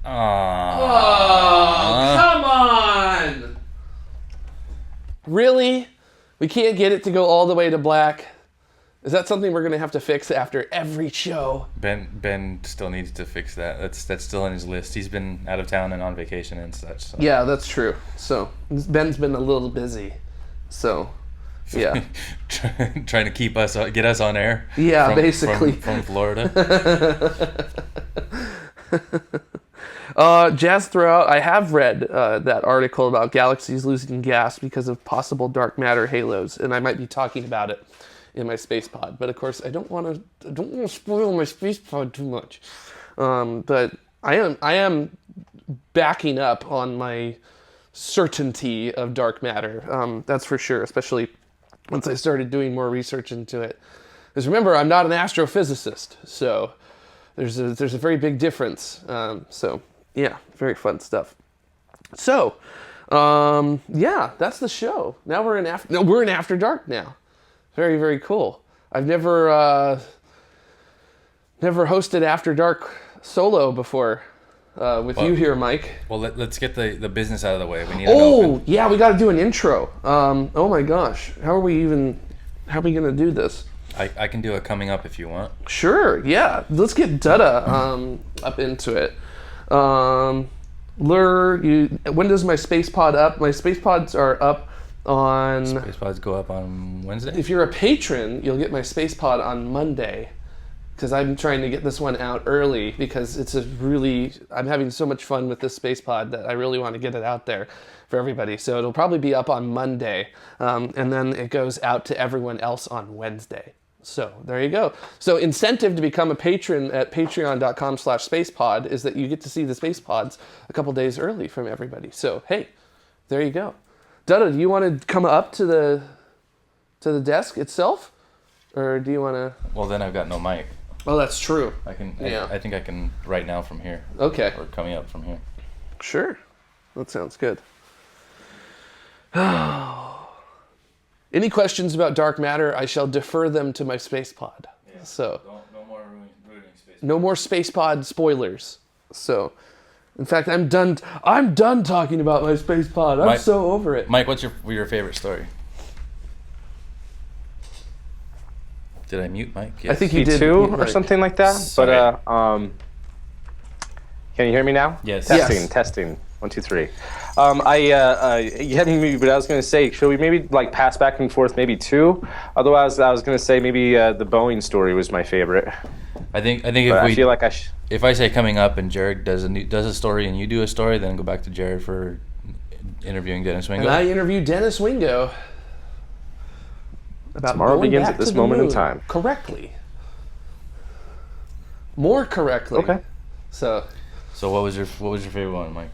Oh, come on! Really? We can't get it to go all the way to black? Is that something we're going to have to fix after every show? Ben still needs to fix that. That's still in his list. He's been out of town and on vacation and such. So. Yeah, that's true. So Ben's been a little busy. So, yeah. Trying to get us on air. Yeah, basically. From Florida. Jazz Throughout, I have read that article about galaxies losing gas because of possible dark matter halos, and I might be talking about it in my space pod. But of course, I don't want to spoil my space pod too much. But I am backing up on my certainty of dark matter. That's for sure, especially once I started doing more research into it. Because remember, I'm not an astrophysicist, so there's a very big difference. So yeah, very fun stuff. So yeah, that's the show. Now we're in After Dark now. Very, very cool. I've never hosted After Dark solo before with you here, Mike. Well, let's get the business out of the way. We need yeah, we got to do an intro. Oh my gosh, how are we going to do this? I can do it coming up if you want. Sure, yeah. Let's get Dutta up into it. When does my space pod up? My space pods are up on... Space pods go up on Wednesday? If you're a patron, you'll get my space pod on Monday. Because I'm trying to get this one out early because I'm having so much fun with this space pod that I really want to get it out there for everybody. So it'll probably be up on Monday. And then it goes out to everyone else on Wednesday. So there you go. So incentive to become a patron at patreon.com/spacepod is that you get to see the space pods a couple days early from everybody. So, hey, there you go. Dutta, do you want to come up to the desk itself? Or do you want to... Well, then I've got no mic. Oh, that's true. I think I can right now from here. Okay. Or coming up from here. Sure. That sounds good. Any questions about dark matter, I shall defer them to my space pod. Yeah. So no more ruining space pod. No more space pod spoilers. So, in fact, I'm done talking about my space pod. I'm so over it. Mike, what's your favorite story? Did I mute Mike? Yes. I think you did. P2 or something like that. Sorry. But can you hear me now? Yes. Testing. 1, 2, 3. You hadn't moved, but I was going to say, should we maybe like pass back and forth, maybe 2? Otherwise, I was going to say maybe the Boeing story was my favorite. I think if I say coming up and Jared does a story and you do a story, then go back to Jared for interviewing Dennis Wingo. And I interviewed Dennis Wingo about tomorrow begins at this moment in time. Correctly. More correctly. Okay. So what was your favorite one, Mike?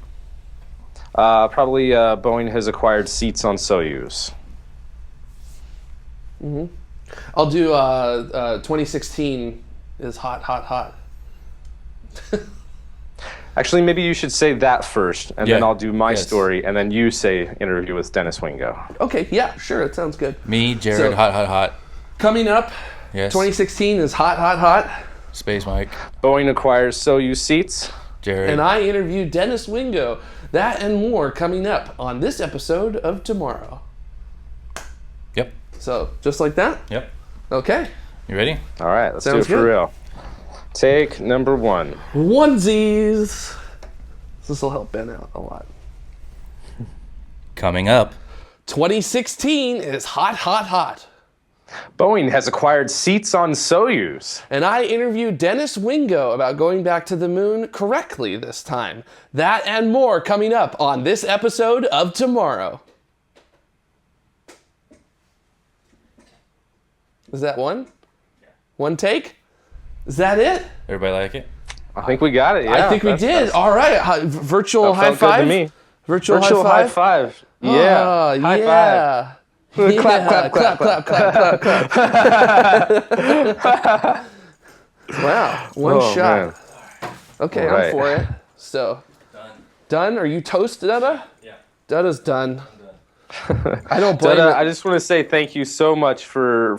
Probably Boeing has acquired seats on Soyuz. Mm-hmm. I'll do 2016 is hot. Actually, maybe you should say that first, and then I'll do my story, and then you say interview with Dennis Wingo. Okay, yeah, sure, it sounds good. Me, Jared, hot. Coming up, yes. 2016 is hot. Space Mike. Boeing acquires Soyuz seats. Jared. And I interviewed Dennis Wingo. That and more coming up on this episode of Tomorrow. Yep. So, just like that? Yep. Okay. You ready? All right, let's Sounds do it for good. real. Take number 1. Onesies. This will help Ben out a lot. Coming up. 2016 is hot. Boeing has acquired seats on Soyuz. And I interviewed Dennis Wingo about going back to the moon correctly this time. That and more coming up on this episode of Tomorrow. Is that one? Yeah. One take? Is that it? Everybody like it? I think we got it, yeah. I think we did. All right. Virtual high felt five? good to me. Virtual high five. Yeah. High five. Clap. Wow, one shot. Man. Okay, right. I'm for it. So, done. Are you toast, Dutta? Yeah. Dutta's done. I don't blame I just want to say thank you so much for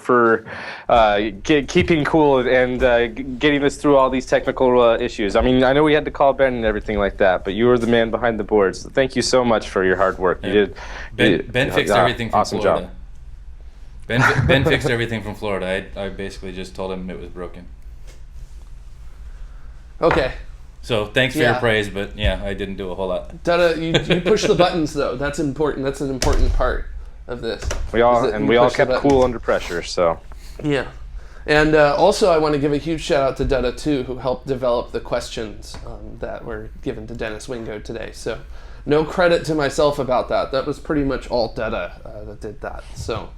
keeping cool and getting us through all these technical issues. I mean, I know we had to call Ben and everything like that, but you were the man behind the boards. So thank you so much for your hard work. Yeah. You did. Ben fixed everything from awesome Florida. Job. Ben fixed everything from Florida. I basically just told him it was broken. Okay. So thanks for your praise, but yeah, I didn't do a whole lot. Dada, you push the buttons though. That's important. That's an important part of this. We all kept cool under pressure. So yeah, and also I want to give a huge shout out to Dada too, who helped develop the questions that were given to Dennis Wingo today. So no credit to myself about that. That was pretty much all Dada that did that. So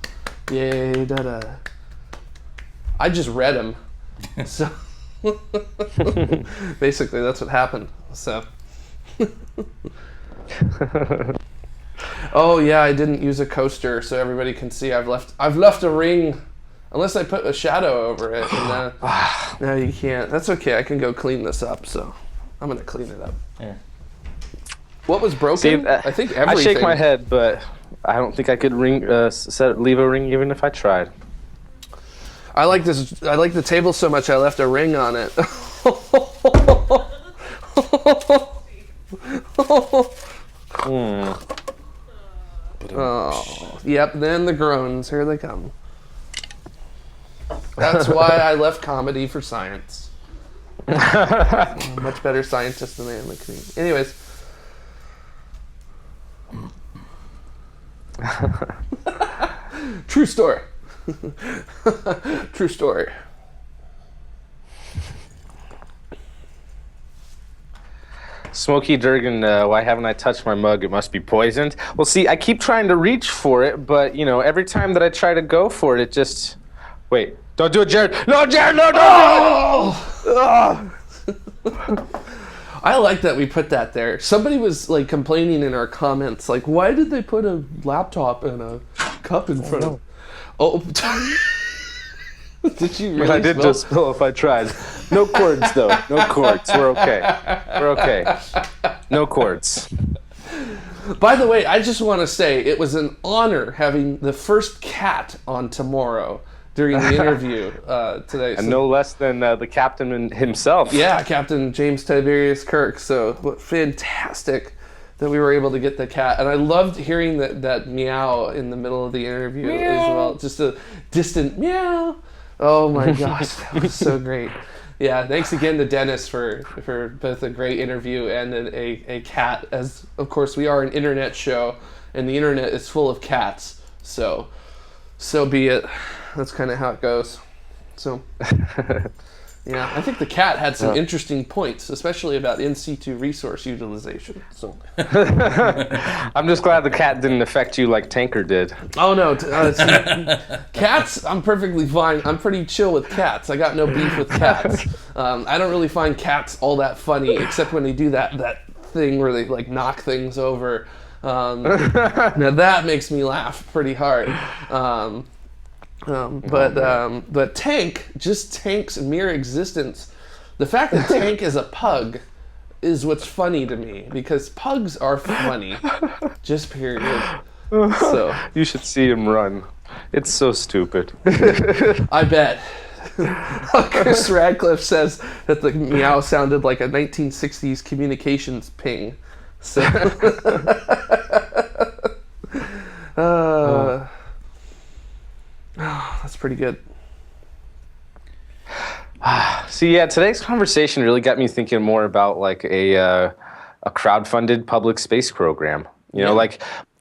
yay, Dada. I just read them. So. Basically, that's what happened. So, oh yeah, I didn't use a coaster, so everybody can see I've left a ring, unless I put a shadow over it. And no, you can't. That's okay. I can go clean this up. So, I'm gonna clean it up. Yeah. What was broken? See, I think everything. I shake my head, but I don't think I could leave a ring even if I tried. I like this. I like the table so much I left a ring on it. Oh, yep. Then the groans. Here they come. That's why I left comedy for science. I'm a much better scientist than I am a comedian. Anyways. True story. True story. Smokey Durgan, why haven't I touched my mug? It must be poisoned. Well, see, I keep trying to reach for it, but, every time that I try to go for it, it just... Wait, don't do it, Jared! No, Jared, no, don't do it! I like that we put that there. Somebody was, complaining in our comments, why did they put a laptop and a cup in front of... Oh, did you really? I did just spill if I tried. No cords though. No cords. We're okay. We're okay. No cords. By the way, I just want to say it was an honor having the first cat on TMRO during the interview today. And no less than the captain himself. Yeah, Captain James Tiberius Kirk. So fantastic that we were able to get the cat. And I loved hearing that meow in the middle of the interview as well. Just a distant meow. Oh my gosh, that was so great. Yeah, thanks again to Dennis for both a great interview and a cat, as of course we are an internet show and the internet is full of cats. So be it. That's kind of how it goes. So yeah, I think the cat had some interesting points, especially about in situ resource utilization. So I'm just glad the cat didn't affect you like Tanker did. Oh no, cats, I'm perfectly fine. I'm pretty chill with cats. I got no beef with cats. I don't really find cats all that funny, except when they do that thing where they knock things over. Now that makes me laugh pretty hard. But Tank, just Tank's mere existence, the fact that Tank is a pug is what's funny to me, because pugs are funny, just period. So you should see him run. It's so stupid. I bet. Chris Radcliffe says that the meow sounded like a 1960s communications ping. So that's pretty good. See, yeah, today's conversation really got me thinking more about a crowdfunded public space program.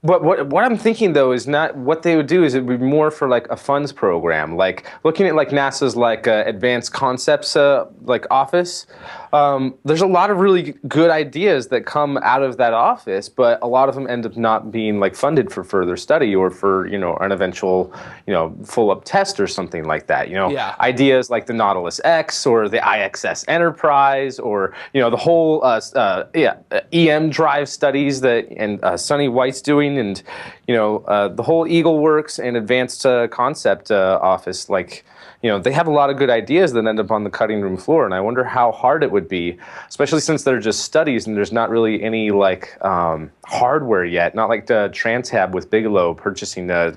What I'm thinking though is not what they would do. Is it would be more for a funds program, looking at NASA's advanced concepts office. There's a lot of really good ideas that come out of that office, but a lot of them end up not being funded for further study or for an eventual full-up test or something like that. Ideas like the Nautilus X or the IXS Enterprise or the whole EM drive studies that Sonny White's doing, and the whole Eagle Works and Advanced Concept Office. They have a lot of good ideas that end up on the cutting room floor, and I wonder how hard it would be, especially since they're just studies and there's not really any hardware yet. Not like the Transhab with Bigelow purchasing the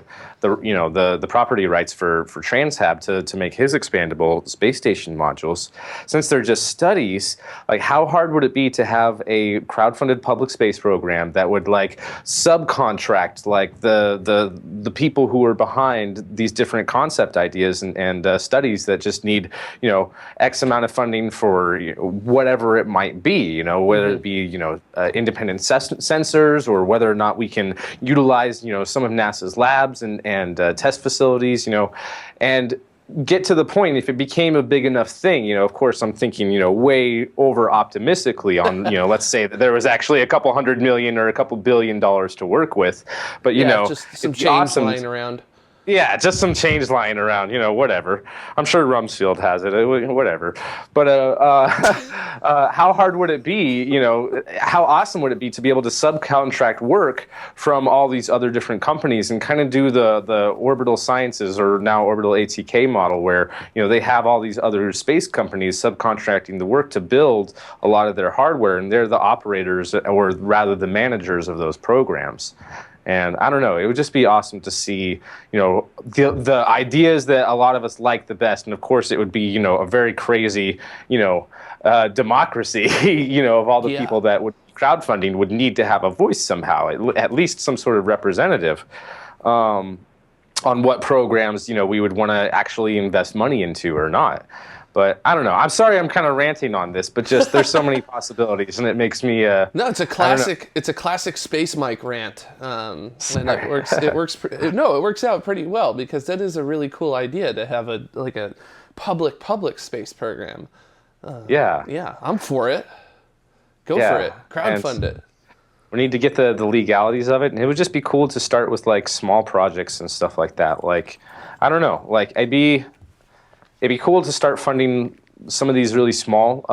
property rights for Transhab to make his expandable space station modules. Since they're just studies, like how hard would it be to have a crowdfunded public space program that would like subcontract like the people who are behind these different concept ideas and studies that just need, you know, X amount of funding for, you know, whatever it might be, you know, whether it be, you know, independent sensors, or whether or not we can utilize, you know, some of NASA's labs and test facilities, you know, and get to the point, if it became a big enough thing, you know, of course I'm thinking, you know, way over optimistically on, you know, let's say that there was actually a couple $100 million or a couple $1 billion to work with, but you know, just some change lying around. Yeah, just some change lying around, you know, whatever. I'm sure Rumsfeld has it, whatever. But how hard would it be, you know, how awesome would it be to be able to subcontract work from all these other different companies and kind of do the orbital sciences, or now orbital ATK model, where, you know, they have all these other space companies subcontracting the work to build a lot of their hardware, and they're the operators, or rather the managers of those programs. And I don't know, it would just be awesome to see, you know, the ideas that a lot of us like the best. And of course it would be, you know, a very crazy, you know, democracy, you know, of all the people that would crowdfunding would need to have a voice somehow, at least some sort of representative on what programs, you know, we would want to actually invest money into or not. But I don't know. I'm sorry, I'm kind of ranting on this, but just there's so many possibilities, and it makes me. No, it's a classic. It's a classic space mic rant, and it works. It works out pretty well, because that is a really cool idea to have a public space program. Yeah, I'm for it. Go for it. Crowdfund it. We need to get the legalities of it, and it would just be cool to start with like small projects and stuff like that. Like, I don't know. Like, it'd be cool to start funding some of these really small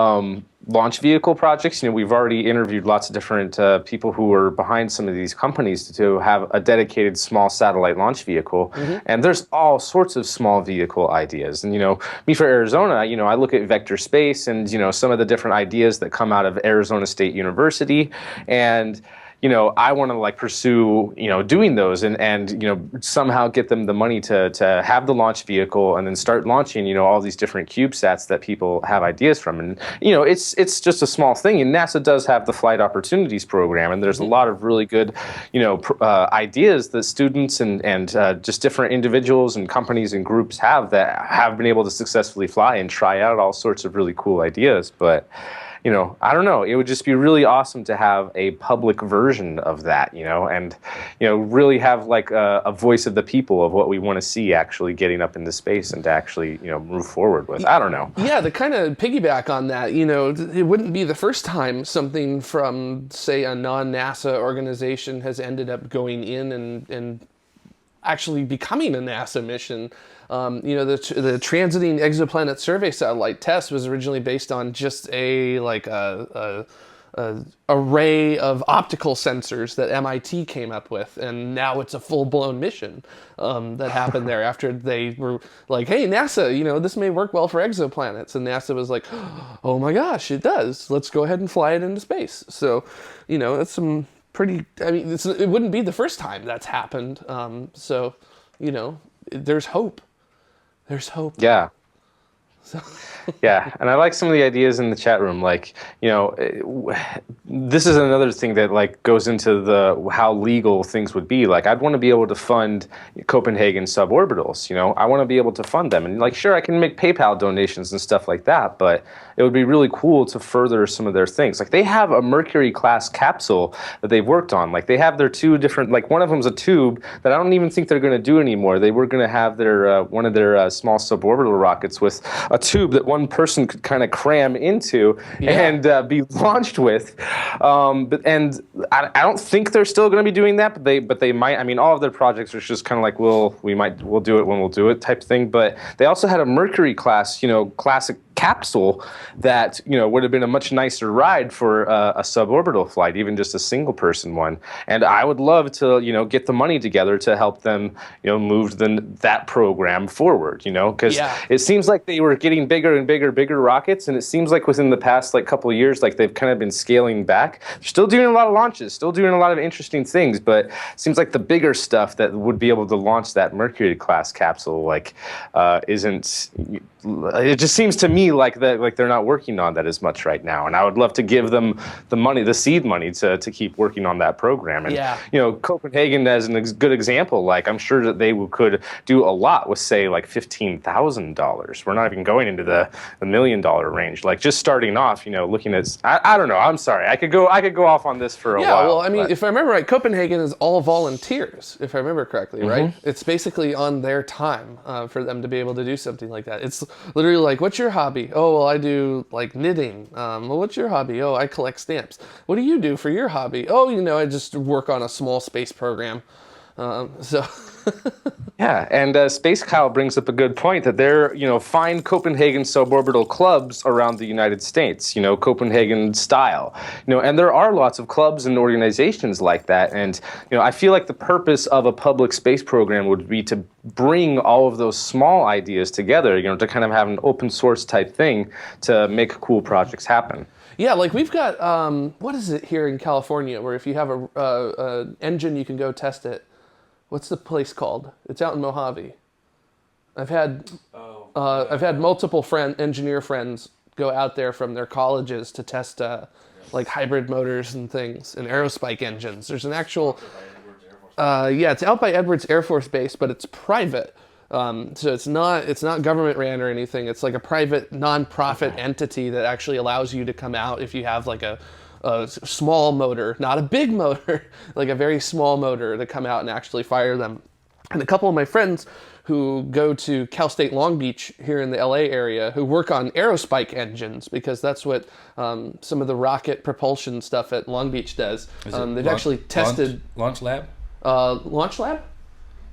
launch vehicle projects. You know, we've already interviewed lots of different people who are behind some of these companies to have a dedicated small satellite launch vehicle. And there's all sorts of small vehicle ideas. And, you know, me for Arizona, you know, I look at vector space and, you know, some of the different ideas that come out of Arizona State University. And, you know, I want to like pursue, you know, doing those and you know, somehow get them the money to have the launch vehicle and then start launching, you know, all these different CubeSats that people have ideas from. And, you know, it's just a small thing. And NASA does have the Flight Opportunities Program, and there's a lot of really good, you know, ideas that students and just different individuals and companies and groups have that have been able to successfully fly and try out all sorts of really cool ideas. But, you know, I don't know. It would just be really awesome to have a public version of that, you know, and, you know, really have like a voice of the people of what we want to see actually getting up into space and to actually, you know, move forward with. I don't know. Yeah, to kind of piggyback on that, you know, it wouldn't be the first time something from, say, a non-NASA organization has ended up going in and actually becoming a NASA mission. You know, the transiting exoplanet survey satellite test was originally based on just a array of optical sensors that MIT came up with, and now it's a full-blown mission that happened there after they were like, hey, NASA, you know, this may work well for exoplanets. And NASA was like, oh my gosh, it does. Let's go ahead and fly it into space. So, you know, it's some pretty, I mean, it wouldn't be the first time that's happened. So, you know, there's hope. There's hope. Yeah. Yeah, and I like some of the ideas in the chat room. Like, you know, this is another thing that like goes into the how legal things would be. Like, I'd want to be able to fund Copenhagen suborbitals. You know, I want to be able to fund them, and like, sure, I can make PayPal donations and stuff like that. But it would be really cool to further some of their things. Like, they have a Mercury class capsule that they've worked on. Like, they have their two different. Like, one of them's a tube that I don't even think they're going to do anymore. They were going to have their one of their small suborbital rockets with a tube that one person could kind of cram into and be launched with. But I don't think they're still going to be doing that, but they might. I mean, all of their projects are just kind of like, we'll do it when we'll do it type thing. But they also had a Mercury class, you know, classic capsule that, you know, would have been a much nicer ride for a suborbital flight, even just a single person one. And I would love to, you know, get the money together to help them, you know, move that program forward, you know, because it seems like they were getting bigger and bigger rockets, and it seems like within the past like couple of years, like they've kind of been scaling back. They're still doing a lot of launches, still doing a lot of interesting things, but it seems like the bigger stuff that would be able to launch that Mercury class capsule like isn't. It just seems to me like they're not working on that as much right now, and I would love to give them the money, the seed money, to keep working on that program. And you know, Copenhagen as a good example, like I'm sure that they could do a lot with, say, like $15,000. We're not even going into the $1 million range. Like just starting off, you know, looking at I don't know. I'm sorry, I could go off on this for a while. Yeah, well, I mean, if I remember right, Copenhagen is all volunteers, if I remember correctly, right? It's basically on their time for them to be able to do something like that. It's literally like, what's your hobby? Oh, well, I do like knitting. Well, what's your hobby? Oh, I collect stamps. What do you do for your hobby? Oh, you know, I just work on a small space program. Yeah, and Space Kyle brings up a good point that there, you know, find Copenhagen suborbital clubs around the United States, you know, Copenhagen style, you know, and there are lots of clubs and organizations like that. And, you know, I feel like the purpose of a public space program would be to bring all of those small ideas together, you know, to kind of have an open source type thing to make cool projects happen. Yeah, like we've got, what is it here in California, where if you have a engine, you can go test it. What's the place called? It's out in Mojave. I've had multiple engineer friends go out there from their colleges to test like hybrid motors and things and aerospike engines. There's an actual, it's out by Edwards Air Force Base, but it's private. So it's not government ran or anything. It's like a private non-profit entity that actually allows you to come out if you have like a small motor, not a big motor, like a very small motor, to come out and actually fire them. And a couple of my friends who go to Cal State Long Beach here in the LA area who work on aerospike engines, because that's what some of the rocket propulsion stuff at Long Beach does. They've actually tested... Launch Lab? Launch Lab?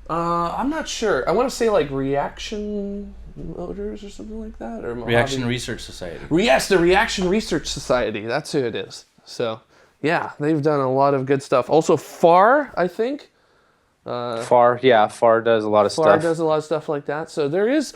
I'm not sure. I want to say like Reaction Motors or something like that, or Reaction Research Society. Yes, the Reaction Research Society. That's who it is. So, yeah, they've done a lot of good stuff. Also, FAR, I think. FAR does a lot of stuff. FAR does a lot of stuff like that. So there is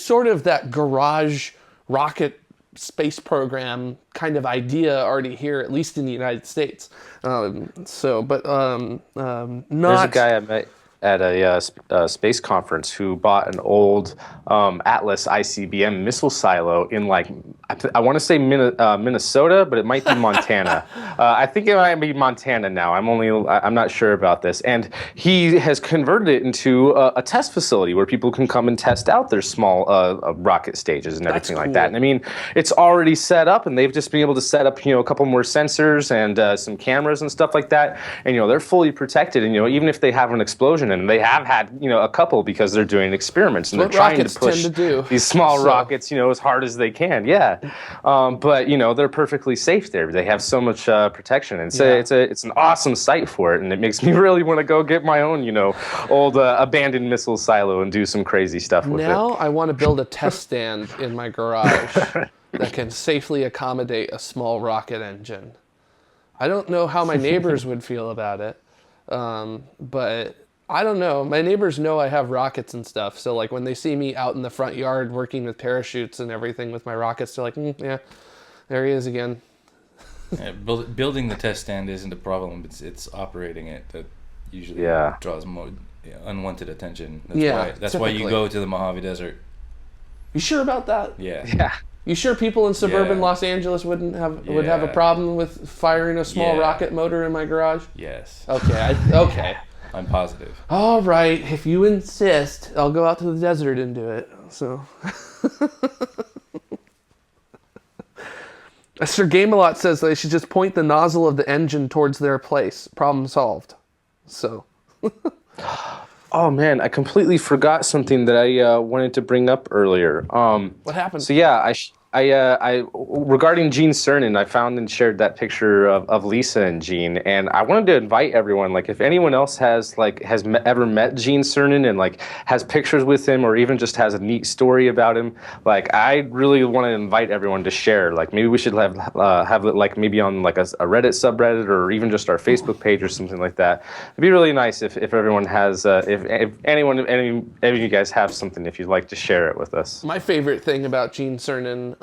sort of that garage rocket space program kind of idea already here, at least in the United States. Not. There's a guy I met at a space conference who bought an old Atlas ICBM missile silo in, like, I want to say Minnesota, but it might be Montana. I think it might be Montana now. I'm not sure about this. And he has converted it into a test facility where people can come and test out their small rocket stages and everything like that. And I mean, it's already set up, and they've just been able to set up, you know, a couple more sensors and some cameras and stuff like that. And, you know, they're fully protected. And, you know, even if they have an explosion, and they have had, you know, a couple, because they're doing experiments and they're trying to push these small rockets, you know, as hard as they can. Yeah. But, you know, they're perfectly safe there. They have so much protection, and it's an awesome site for it. And it makes me really want to go get my own, you know, old abandoned missile silo and do some crazy stuff with it. Now I want to build a test stand in my garage that can safely accommodate a small rocket engine. I don't know how my neighbors would feel about it, but I don't know. My neighbors know I have rockets and stuff, so like when they see me out in the front yard working with parachutes and everything with my rockets, they're like, yeah, there he is again. Yeah, building the test stand isn't a problem. It's operating it that usually draws more unwanted attention. That's why you go to the Mojave Desert. You sure about that? Yeah. You sure people in suburban Los Angeles would have a problem with firing a small rocket motor in my garage? Yes. Okay. I'm positive. All right, if you insist, I'll go out to the desert and do it. So, Sir Gamelot says they should just point the nozzle of the engine towards their place. Problem solved. So. Oh man, I completely forgot something that I wanted to bring up earlier. What happened? So yeah, regarding Gene Cernan, I found and shared that picture of Lisa and Gene, and I wanted to invite everyone. Like, if anyone else has ever met Gene Cernan and like has pictures with him, or even just has a neat story about him, like I really want to invite everyone to share. Like, maybe we should have it like maybe on like a Reddit subreddit, or even just our Facebook page or something like that. It'd be really nice if everyone has if any of you guys have something, if you'd like to share it with us. My favorite thing about Gene Cernan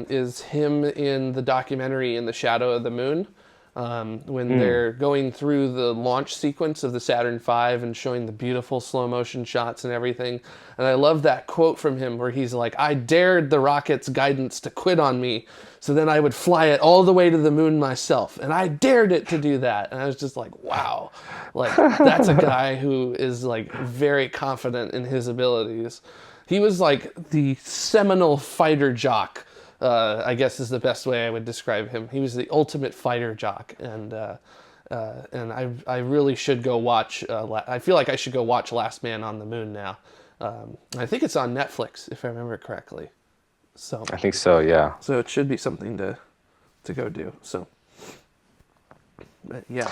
is him in the documentary In the Shadow of the Moon, when they're going through the launch sequence of the Saturn V and showing the beautiful slow motion shots and everything. And I love that quote from him where he's like, "I dared the rocket's guidance to quit on me, so then I would fly it all the way to the moon myself. And I dared it to do that." And I was just like, wow, like that's a guy who is like very confident in his abilities. He was like the seminal fighter jock, I guess is the best way I would describe him. He was the ultimate fighter jock, and I really should go watch. I feel like I should go watch Last Man on the Moon now. I think it's on Netflix, if I remember correctly. So I think so, yeah. So it should be something to go do. So, but yeah.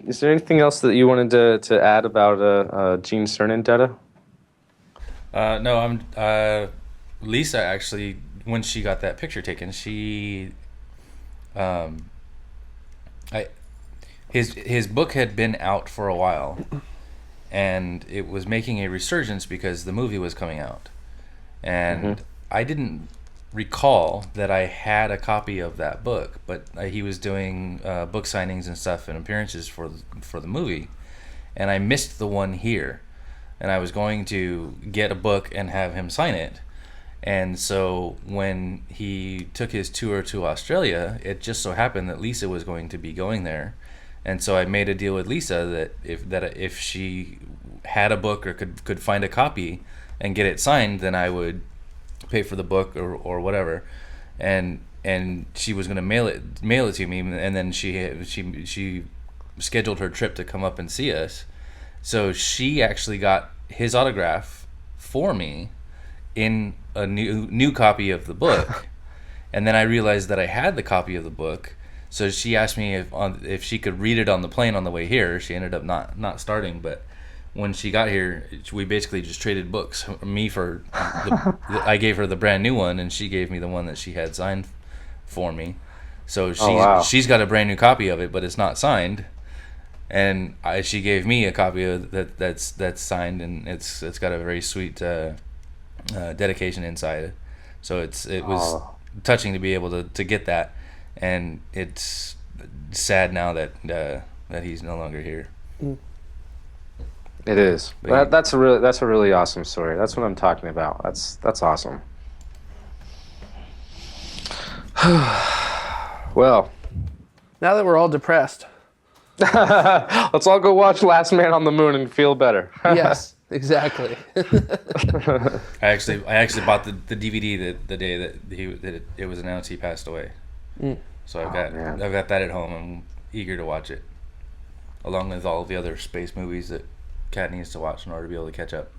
Is there anything else that you wanted to add about Gene Cernan, Detta? No, Lisa actually, when she got that picture taken, his book had been out for a while, and it was making a resurgence because the movie was coming out, and I didn't recall that I had a copy of that book, but he was doing book signings and stuff and appearances for the movie, and I missed the one here. And I was going to get a book and have him sign it. And so when he took his tour to Australia, it just so happened that Lisa was going to be going there. And so I made a deal with Lisa that if she had a book or could find a copy and get it signed, then I would pay for the book or whatever. And she was going to mail it to me, and then she scheduled her trip to come up and see us. So she actually got his autograph for me in a new copy of the book, and then I realized that I had the copy of the book. So she asked me if she could read it on the plane on the way here. She ended up not starting, but when she got here, we basically just traded books. Me for I gave her the brand new one, and she gave me the one that she had signed for me. So she's got a brand new copy of it, but it's not signed. And she gave me a copy of that's signed, and it's got a very sweet dedication inside. So it was touching to be able to get that, and it's sad now that he's no longer here. It is. That's a really awesome story. That's what I'm talking about. That's awesome. Well, now that we're all depressed. Let's all go watch Last Man on the Moon and feel better. Yes, exactly. I actually bought the DVD the day that it was announced he passed away. So I've got that at home. I'm eager to watch it, along with all the other space movies that Kat needs to watch in order to be able to catch up.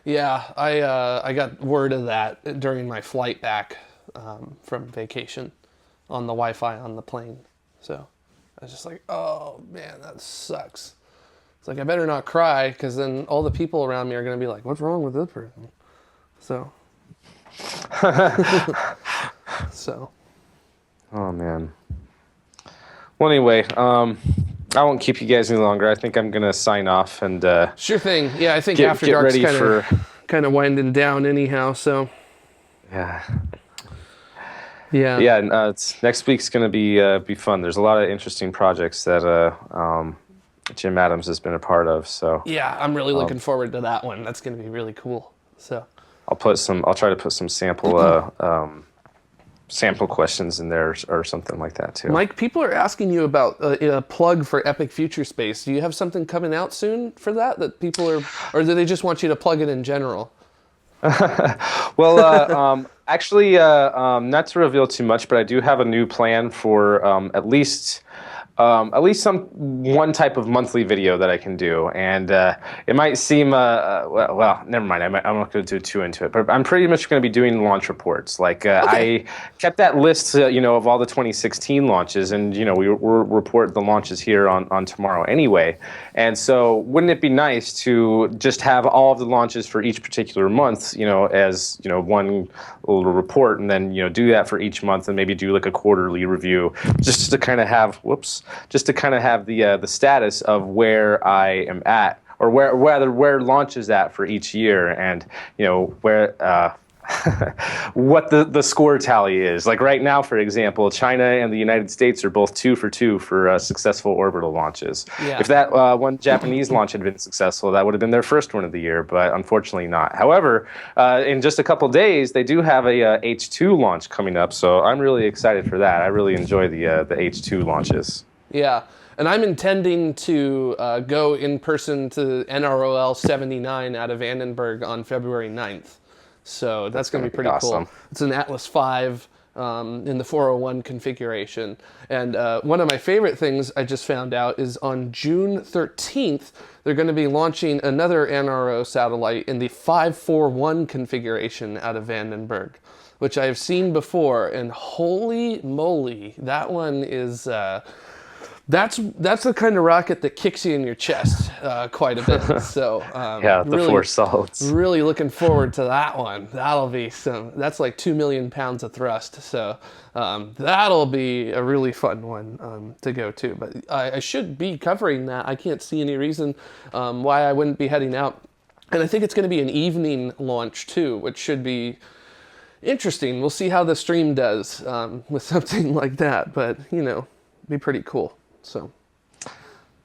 Yeah, I got word of that during my flight back from vacation on the Wi-Fi on the plane. So I was just like, oh man, that sucks. It's like, I better not cry, because then all the people around me are going to be like, what's wrong with this person? So. So. Oh man. Well, anyway, I won't keep you guys any longer. I think I'm going to sign off and sure thing. Yeah, I think After Dark's kind of winding down anyhow, so. Yeah. Yeah. Yeah. Next week's going to be fun. There's a lot of interesting projects that Jim Adams has been a part of. So yeah, I'm really looking forward to that one. That's going to be really cool. So I'll try to put some sample questions in there or something like that too. Mike, people are asking you about a plug for Epic Future Space. Do you have something coming out soon for that people are, or do they just want you to plug it in general? Well, actually, not to reveal too much, but I do have a new plan for at least at least one type of monthly video that I can do, and it might seem well, never mind. I'm not going to do too into it, but I'm pretty much going to be doing launch reports. Like Okay. I kept that list, of all the 2016 launches, and we'll report the launches here on tomorrow anyway. And so, wouldn't it be nice to just have all of the launches for each particular month, as one little report, and then do that for each month, and maybe do like a quarterly review, just to kind of have the status of where I am at, or where launch is at for each year, and where what the score tally is. Like right now, for example, China and the United States are both 2 for 2 for successful orbital launches. Yeah. If that one Japanese launch had been successful, that would have been their first one of the year, but unfortunately not. However, in just a couple days, they do have a H2 launch coming up, so I'm really excited for that. I really enjoy the H2 launches. Yeah. And I'm intending to go in person to NROL 79 out of Vandenberg on February 9th. So that's going to be pretty awesome. cool. It's an Atlas V in the 401 configuration. And one of my favorite things I just found out is on June 13th, they're going to be launching another NRO satellite in the 541 configuration out of Vandenberg, which I have seen before. And holy moly, that one is... That's the kind of rocket that kicks you in your chest quite a bit. So Yeah, the really, four solids. really looking forward to that one. That's like 2 million pounds of thrust. So that'll be a really fun one to go to. But I should be covering that. I can't see any reason why I wouldn't be heading out. And I think it's going to be an evening launch too, which should be interesting. We'll see how the stream does with something like that. But be pretty cool. So,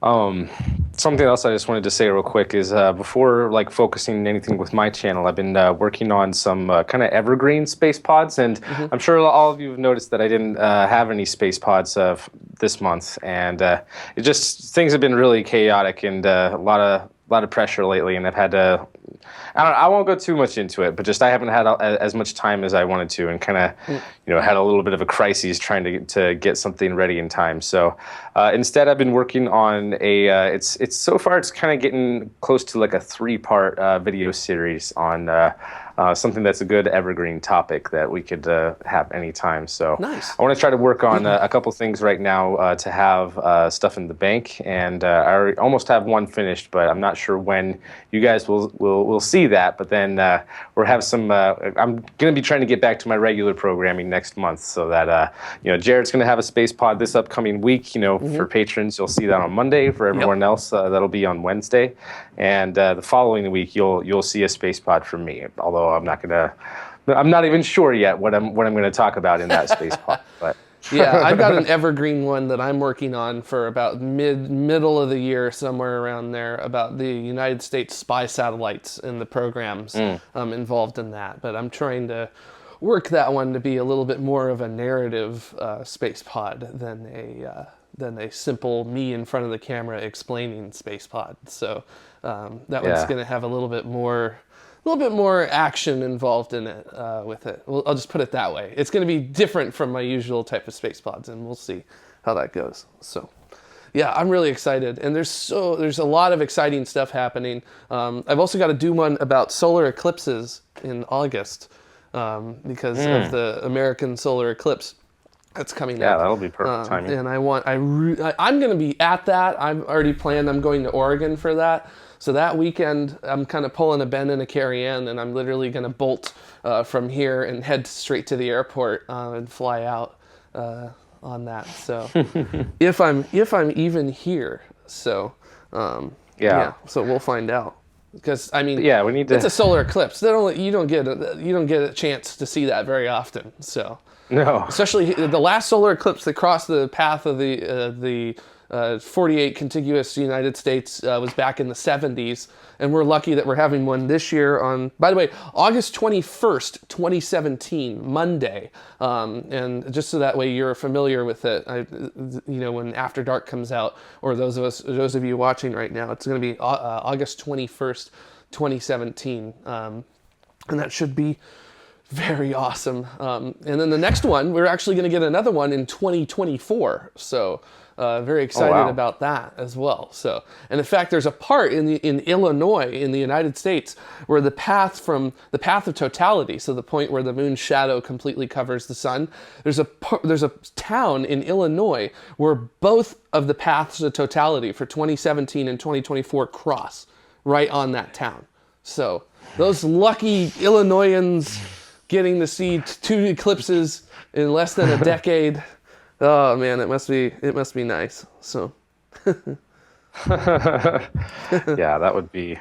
something else I just wanted to say real quick is before focusing anything with my channel, I've been working on some kind of evergreen space pods, and I'm sure all of you have noticed that I didn't have any space pods this month, and things have been really chaotic and a lot of pressure lately, and I've had to. I won't go too much into it, but just I haven't had as much time as I wanted to, and kind of, had a little bit of a crisis trying to get something ready in time. So instead, I've been working on it's so far it's kind of getting close to like a 3-part video series on something that's a good evergreen topic that we could have anytime. So nice. I want to try to work on a couple things right now to have stuff in the bank, and I almost have one finished, but I'm not sure when you guys will see that. But then we'll have some. I'm going to be trying to get back to my regular programming next month, so that Jared's going to have a space pod this upcoming week. For patrons, you'll see that on Monday. For everyone else, that'll be on Wednesday, and the following week you'll see a space pod from me. Although I'm not even sure yet what I'm going to talk about in that space pod, but. Yeah, I've got an evergreen one that I'm working on for about middle of the year, somewhere around there, about the United States spy satellites and the programs involved in that. But I'm trying to work that one to be a little bit more of a narrative space pod than a simple me in front of the camera explaining space pod. So that one's going to have a little bit more action involved in it with it. Well, I'll just put it that way. It's going to be different from my usual type of space pods, and we'll see how that goes. So, yeah, I'm really excited, and there's a lot of exciting stuff happening. I've also got to do one about solar eclipses in August because of the American solar eclipse that's coming up. Yeah, that'll be perfect timing. And I'm going to be at that. I've already planned. I'm going to Oregon for that. So that weekend, I'm kind of pulling a Ben and a Carrie Ann, and I'm literally going to bolt from here and head straight to the airport and fly out on that. So if I'm even here, so yeah, so we'll find out. Because we need to. It's a solar eclipse. You don't get a chance to see that very often. So no, especially the last solar eclipse that crossed the path of the 48 contiguous United States was back in the 70s, and we're lucky that we're having one this year on, by the way, August 21st, 2017, Monday. And just so that way you're familiar with it, when After Dark comes out, or those of you watching right now, it's going to be August 21st, 2017. And that should be very awesome. And then the next one, we're actually going to get another one in 2024. So Very excited wow. about that as well. So, and in fact, there's a part in Illinois in the United States where the path of totality, so the point where the moon's shadow completely covers the sun, there's a town in Illinois where both of the paths of totality for 2017 and 2024 cross right on that town. So those lucky Illinoisans getting to see two eclipses in less than a decade. Oh man, it must be nice. So Yeah, that would be,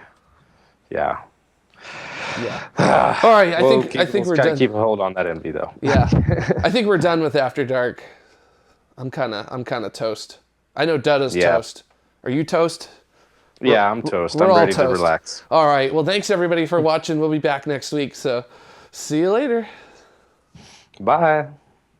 yeah. Yeah. All right, I think we're done. Keep a hold on that envy though. Yeah. I think we're done with After Dark. I'm kind of toast. I know Dudda's toast. Are you toast? Yeah, I'm toast. We're I'm all ready to toast. relax. All right. Well, thanks everybody for watching. We'll be back next week. So, see you later. Bye.